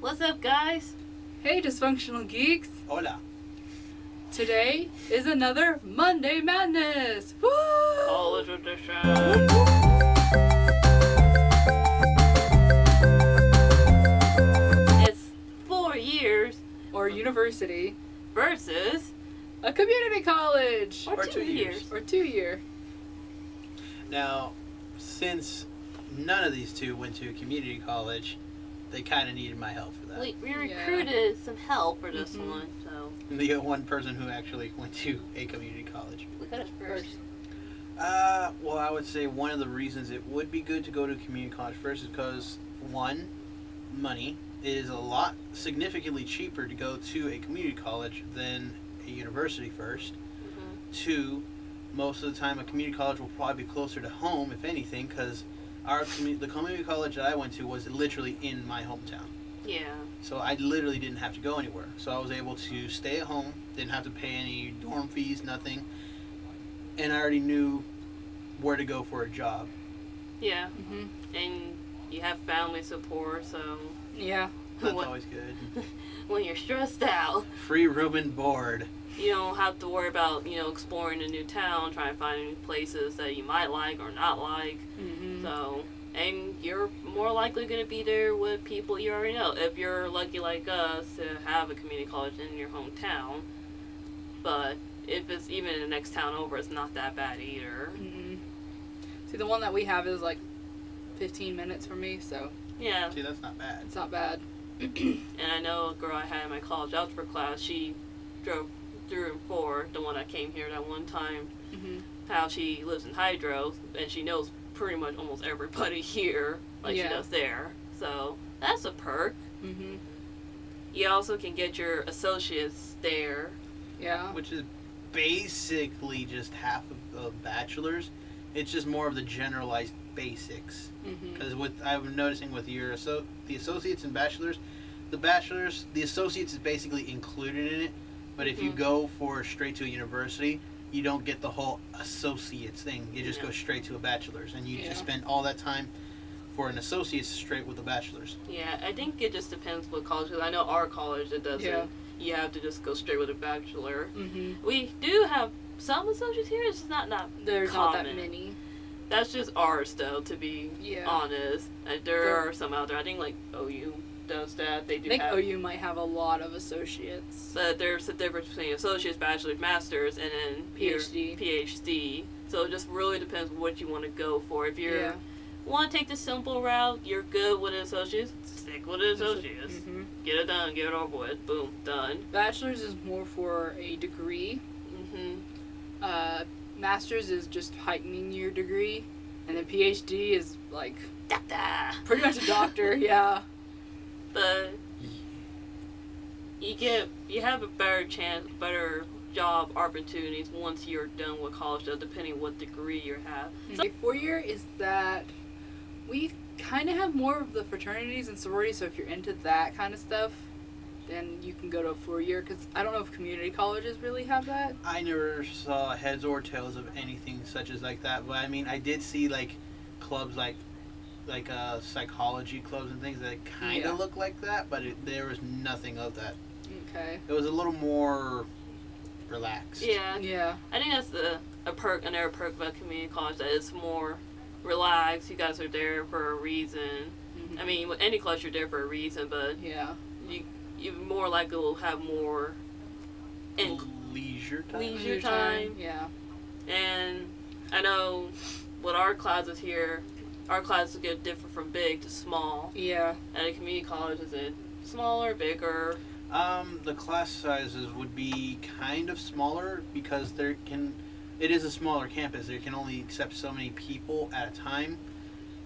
What's up, guys? Hey, Dysfunctional Geeks! Hola. Today is another Monday Madness! Woo! College edition. It's 4 years Or university. versus A community college! or Or 2 2 years. years. Or 2-year. Now, since none of these two went to community college, they kind of needed my help for that. We Yeah. recruited some help for this Mhm. one, so And they got one person who actually went to a community college. we got it first. Well, I would say one of the reasons it would be good to go to community college first is because, one, money. It is a lot significantly cheaper to go to a community college than a university first. Mhm. Two, most of the time a community college will probably be closer to home, if anything, because the community college that I went to was literally in my hometown. Yeah. So I literally didn't have to go anywhere. So I was able to stay at home, didn't have to pay any dorm fees, nothing. And I already knew where to go for a job. Yeah. Mm-hmm. And you have family support, so Yeah. That's What- always good. when you're stressed out, Free room and board. you don't have to worry about, exploring a new town, trying to find new places that you might like or not like. Mm-hmm. So, and you're more likely going to be there with people you already know. If you're lucky like us to have a community college in your hometown, but if it's even in the next town over, it's not that bad either. Mm-hmm. See, the one that we have is like 15 minutes from me, so Yeah, See, that's not bad. it's not bad. and I know a girl I had in my college algebra class, she drove through and for the one that came here that one time. Mm-hmm. How she lives in Hydro, and she knows pretty much almost everybody here, like Yeah. she does there. So that's a perk. Mm-hmm. You also can get your associates there. Yeah. Which is basically just half of a bachelor's. It's just more of the generalized basics. Mm-hmm. Because I'm noticing with your the associates and bachelors, the associates is basically included in it. But if you Mhm. go for straight to a university, you don't get the whole associates thing. You just Yeah. go straight to a bachelor's, and you Yeah. just spend all that time for an associate's straight with a bachelor's. Yeah, I think it just depends what college. Because I know our college, it doesn't. Yeah. You have to just go straight with a bachelor. Mm-hmm. We do have some associates here. It's just not There's common. not that many. That's just ours, though. To be Yeah. honest, there are some out there. I think like OU does that. They I do think have. OU might have a lot of associates. But there's a difference between associates, bachelor's, master's, and then your PhD. PhD. So it just really depends what you want to go for. If you Yeah. want to take the simple route, you're good with an associates, stick with an associates. Mm-hmm. Get it done, get it over with, boom, done. Bachelor's is more for a degree. hmm Master's is just heightening your degree, and then PhD is like Da-da. pretty much a doctor. Yeah. But you have a better job opportunities once you're done with college, though, depending what degree you have. A 4-year is that we kind of have more of the fraternities and sororities, so if you're into that kind of stuff, then you can go to a 4-year, because I don't know if community colleges really have that. I never saw heads or tails of anything such as like that, but I mean, I did see like clubs like psychology clubs and things that kind of Yeah. look like that, but there was nothing of that. Okay. It was a little more relaxed. Yeah, Yeah. I think that's another perk about community college, that it's more relaxed. You guys are there for a reason. Mhm. I mean, with any college, you're there for a reason, but Yeah. you more likely will have more in Leisure time. leisure time. Yeah. And I know with our classes here, our classes get different from big to small. Yeah. At a community college, is it smaller, bigger? The class sizes would be kind of smaller because it is a smaller campus. There can only accept so many people at a time,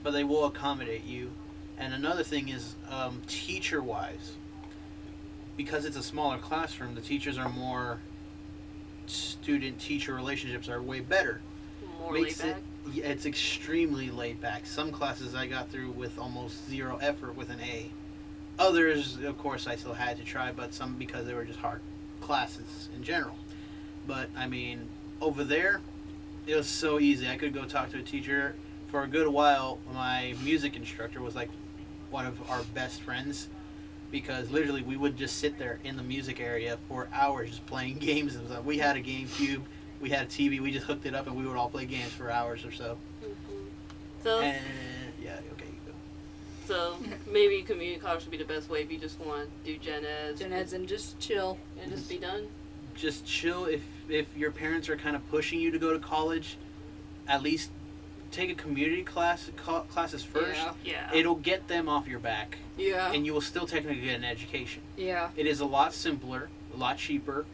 but they will accommodate you. And another thing is, teacher-wise, because it's a smaller classroom, the teachers are more student-teacher relationships are way better. More laid back? It's extremely laid back. Some classes I got through with almost zero effort with an A. Others, of course, I still had to try, but some because they were just hard classes in general. But, I mean, over there, it was so easy. I could go talk to a teacher. For a good while, my music instructor was like one of our best friends. because literally we would just sit there in the music area for hours just playing games. It was like we had a GameCube, we had a TV, we just hooked it up and we would all play games for hours or so. So, And yeah, okay, you go. so maybe community college would be the best way if you just want to do gen eds. Gen eds and just chill. And just be done. Just chill. If your parents are kind of pushing you to go to college, at least take a community classes first. Yeah. It'll get them off your back, Yeah. and you will still technically get an education. Yeah. It is a lot simpler, a lot cheaper,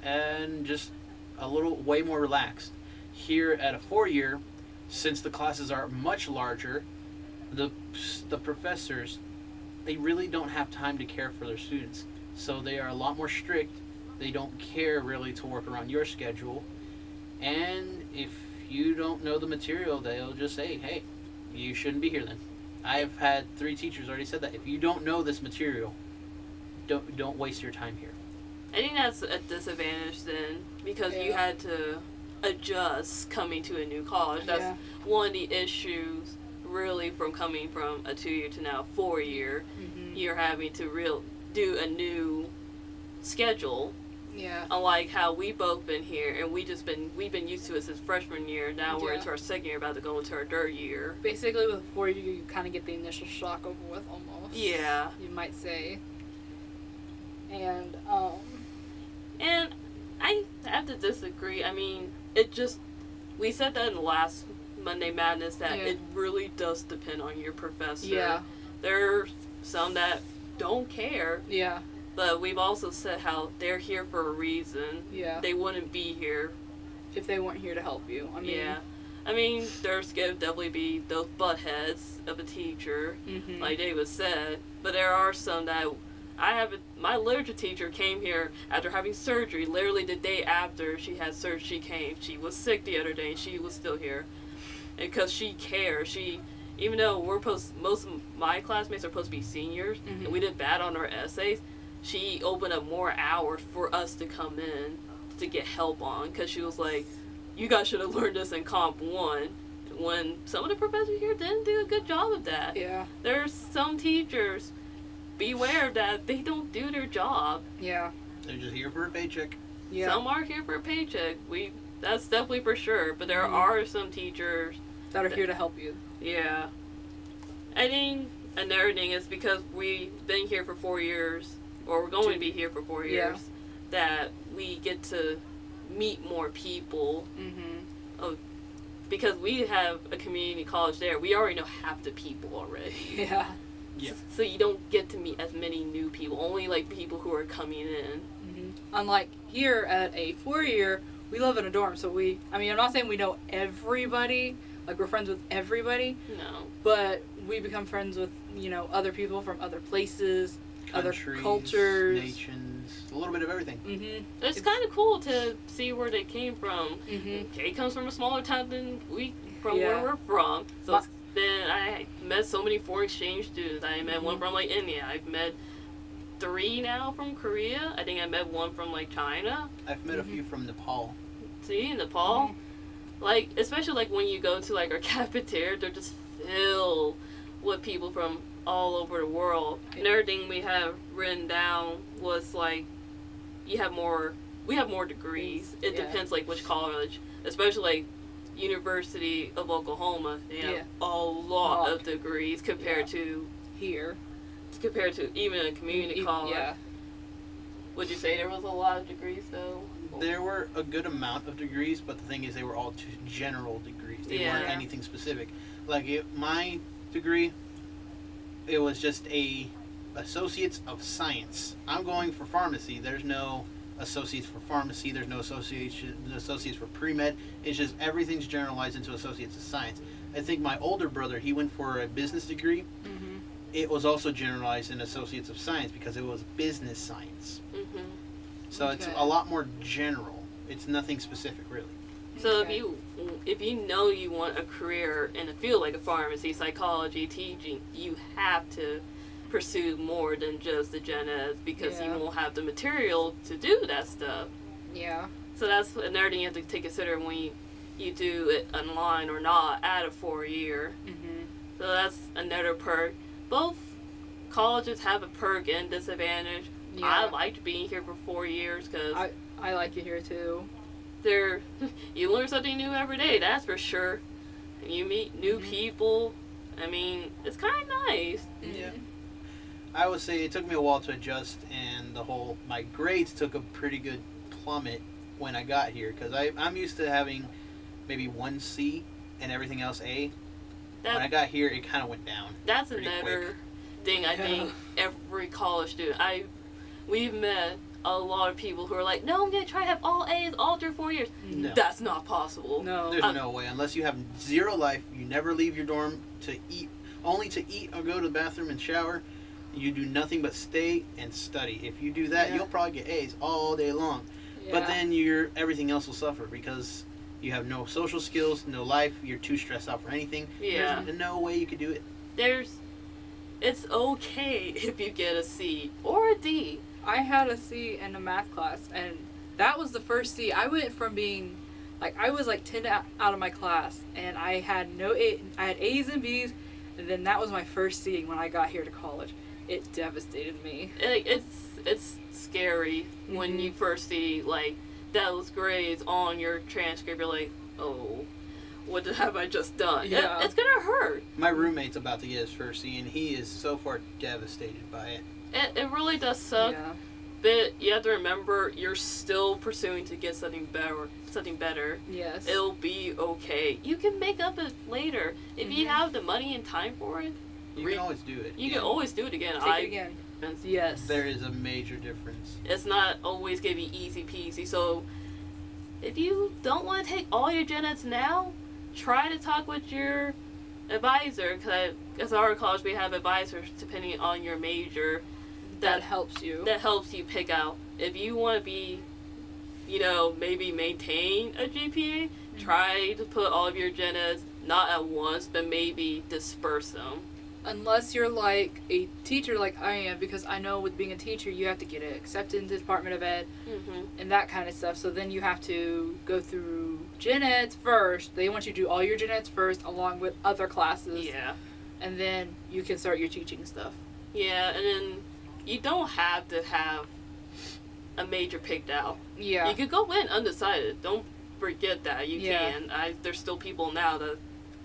and just a little way more relaxed. Here at a 4-year, since the classes are much larger, the professors, they really don't have time to care for their students. So they are a lot more strict. They don't care really to work around your schedule. And if you don't know the material, they'll just say, hey, you shouldn't be here then. I've had 3 teachers already said that. If you don't know this material, don't waste your time here. I think that's a disadvantage then, because you had to adjust coming to a new college. That's one of the issues really from coming from a 2-year to now a 4-year. Mm-hmm. You're having to do a new schedule. Yeah. Unlike how we both been here and we've been used to it since freshman year. Now we're into our second year, about to go into our 3rd year. Basically, with 4 year, you kind of get the initial shock over with, almost. Yeah. You might say. And I have to disagree. I mean, we said that in the last Monday Madness that it really does depend on your professor. Yeah. There's some that don't care. Yeah. But we've also said how they're here for a reason. Yeah. They wouldn't be here if they weren't here to help you. I mean, there's going to definitely be those butt heads of a teacher, like David said. But there are some that my literature teacher came here after having surgery. Literally the day after she had surgery, she came. She was sick the other day, and she was still here. Because she cares. Even though most of my classmates are supposed to be seniors, and we did bad on our essays, she opened up more hours for us to come in to get help on, because she was like, you guys should have learned this in Comp 1, when some of the professors here didn't do a good job of that. Yeah. There's some teachers, beware that they don't do their job. Yeah. They're just here for a paycheck. Yeah. Some are here for a paycheck. That's definitely for sure, but there are some teachers that are here to help you. Yeah. I think another thing is because we've been here for 4 years, or we're going to be here for 4 years, that we get to meet more people. Because we have a community college there, we already know half the people already. Yeah. Yeah. So you don't get to meet as many new people, only like people who are coming in. Unlike here at a 4-year, we live in a dorm, so I'm not saying we know everybody, like we're friends with everybody. No. But we become friends with, other people from other places, Countries, other cultures. nations, a little bit of everything. It's kind of cool to see where they came from. Mm-hmm. Kay comes from a smaller town than where we're from. So then I met so many foreign exchange students. I met one from India. I've met 3 now from Korea. I think I met one from China. I've met a few from Nepal. See, Nepal. Especially when you go to our cafeteria, they're just filled with people from all over the world. Another thing we have written down was we have more degrees. It depends which college, especially University of Oklahoma. They have a lot of degrees compared to here. Compared to even a community college. Yeah. Would you say there was a lot of degrees though? There were a good amount of degrees, but the thing is they were all general degrees. They weren't anything specific. My degree, it was just a Associates of Science. I'm going for pharmacy. There's no Associates for Pharmacy. There's no Associates for Pre-Med. It's just everything's generalized into Associates of Science. I think my older brother, he went for a business degree. It was also generalized in Associates of Science because it was business science. So it's a lot more general. It's nothing specific, really. So if you know you want a career in a field like a pharmacy, psychology, teaching, you have to pursue more than just the gen eds, because you won't have the material to do that stuff. Yeah. So that's another thing you have to consider when you do it online or not at a 4-year. So that's another perk. Both colleges have a perk and disadvantage. Yeah. I liked being here for 4 years because I like it here too. you learn something new every day, that's for sure. And you meet new people. I mean, it's kind of nice. Yeah. I would say it took me a while to adjust, and my grades took a pretty good plummet when I got here, because I'm used to having maybe 1 C and everything else A. When I got here, it kind of went down. That's pretty another quick. thing I think every college student. We've met a lot of people who are like, no, I'm going to try to have all A's all through 4 years. No. That's not possible. No. There's no way. Unless you have zero life, you never leave your dorm to eat, only to eat or go to the bathroom and shower. You do nothing but stay and study. If you do that, you'll probably get A's all day long. Yeah. But then everything else will suffer because you have no social skills, no life. You're too stressed out for anything. Yeah. There's no way you could do it. It's okay if you get a C or a D. I had a C in a math class, and that was the first C. I went from being, I was 10 out of my class, and I had I had A's and B's, and then that was my first C when I got here to college. It devastated me. It's scary when you first see those grades on your transcript. You're like, oh, what have I just done? Yeah. It's gonna hurt. My roommate's about to get his first C, and he is so far devastated by it. It really does suck. Yeah. But you have to remember, you're still pursuing to get something better. Yes. It'll be okay. You can make up it later if you have the money and time for it. You can always do it. You can always do it again. Take it again. Yes. There is a major difference. It's not always gonna be easy peasy. So if you don't want to take all your gen eds now, try to talk with your advisor, because at our college we have advisors depending on your major that helps you. That helps you pick out if you want to be, maybe maintain a GPA. Try to put all of your gen eds not at once, but maybe disperse them. Unless you're like a teacher like I am, because I know with being a teacher you have to get accepted into the Department of Ed and that kind of stuff. So then you have to go through gen eds first. They want you to do all your gen eds first along with other classes. Yeah. And then you can start your teaching stuff. Yeah, and then you don't have to have a major picked out. Yeah. You could go in undecided. Don't forget that. You can. There's still people now that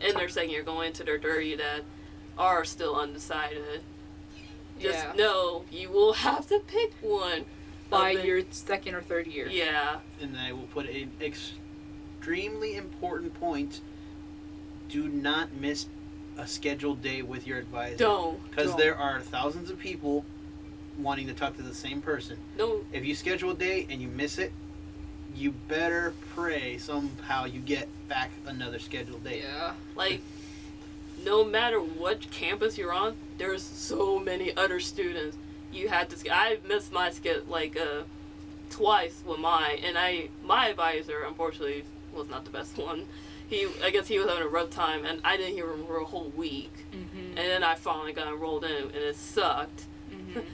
in their second year going into their third year that are still undecided. Just know you will have to pick one by your second or third year. Yeah. And I will put an extremely important point. Do not miss a scheduled day with your advisor. Don't. Because there are thousands of people wanting to talk to the same person. No. If you schedule a day and you miss it, you better pray somehow you get back another scheduled day. Yeah. No matter what campus you're on, there's so many other students. You had to. I missed my twice with mine, and my advisor unfortunately was not the best one. I guess he was having a rough time, and I didn't hear him for a whole week. And then I finally got enrolled in, and it sucked.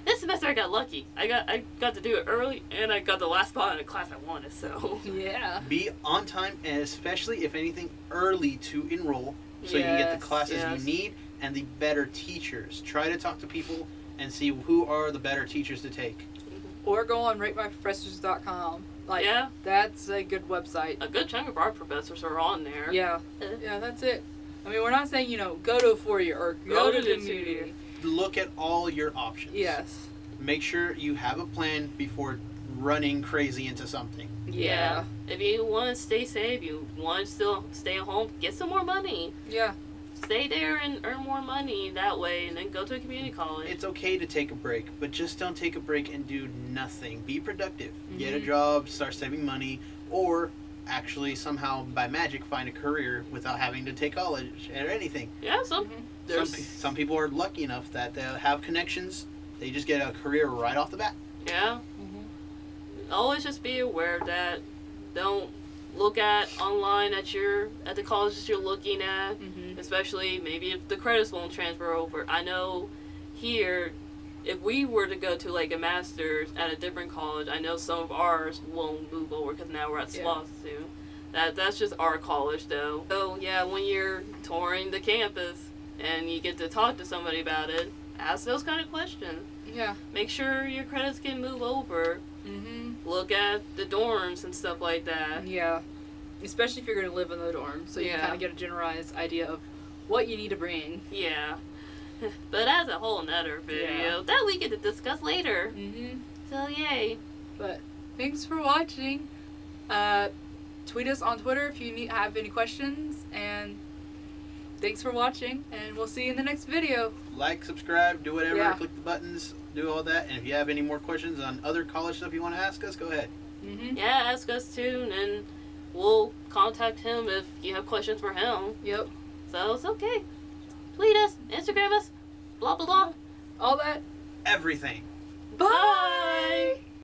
This semester I got lucky. I got to do it early, and I got the last spot in a class I wanted. So yeah. Be on time, and especially if anything, early to enroll. So you can get the classes you need and the better teachers. Try to talk to people and see who are the better teachers to take. Or go on ratemyprofessors.com. That's a good website. A good chunk of our professors are on there. Yeah. Yeah, that's it. I mean, we're not saying, go to a 4-year or go to the community. Look at all your options. Yes. Make sure you have a plan before running crazy into something. Yeah. If you want to stay safe, you want to still stay at home, get some more money. Yeah. Stay there and earn more money that way, and then go to a community college. It's okay to take a break, but just don't take a break and do nothing. Be productive. Get a job, start saving money, or actually somehow by magic find a career without having to take college or anything. Yeah, some people are lucky enough that they have connections. They just get a career right off the bat. Yeah. Always just be aware that don't look at online at the colleges you're looking at, especially maybe if the credits won't transfer over. I know here, if we were to go to a master's at a different college, I know some of ours won't move over because now we're at SLOSS soon. That's just our college though. So yeah, when you're touring the campus and you get to talk to somebody about it, ask those kind of questions. Yeah. Make sure your credits can move over. Look at the dorms and stuff like that. Yeah. Especially if you're going to live in the dorm, so you Yeah. kind of get a generalized idea of what you need to bring. Yeah. But that's a whole nother video that we get to discuss later. So yay. But thanks for watching. Tweet us on Twitter if you have any questions, and thanks for watching, and we'll see you in the next video. Like, subscribe, do whatever, Yeah. click the buttons, do all that. And if you have any more questions on other college stuff you want to ask us, go ahead. Yeah, ask us too, and we'll contact him if you have questions for him. Yep. So it's okay. Tweet us, Instagram us, blah blah blah. All that. Everything. Bye.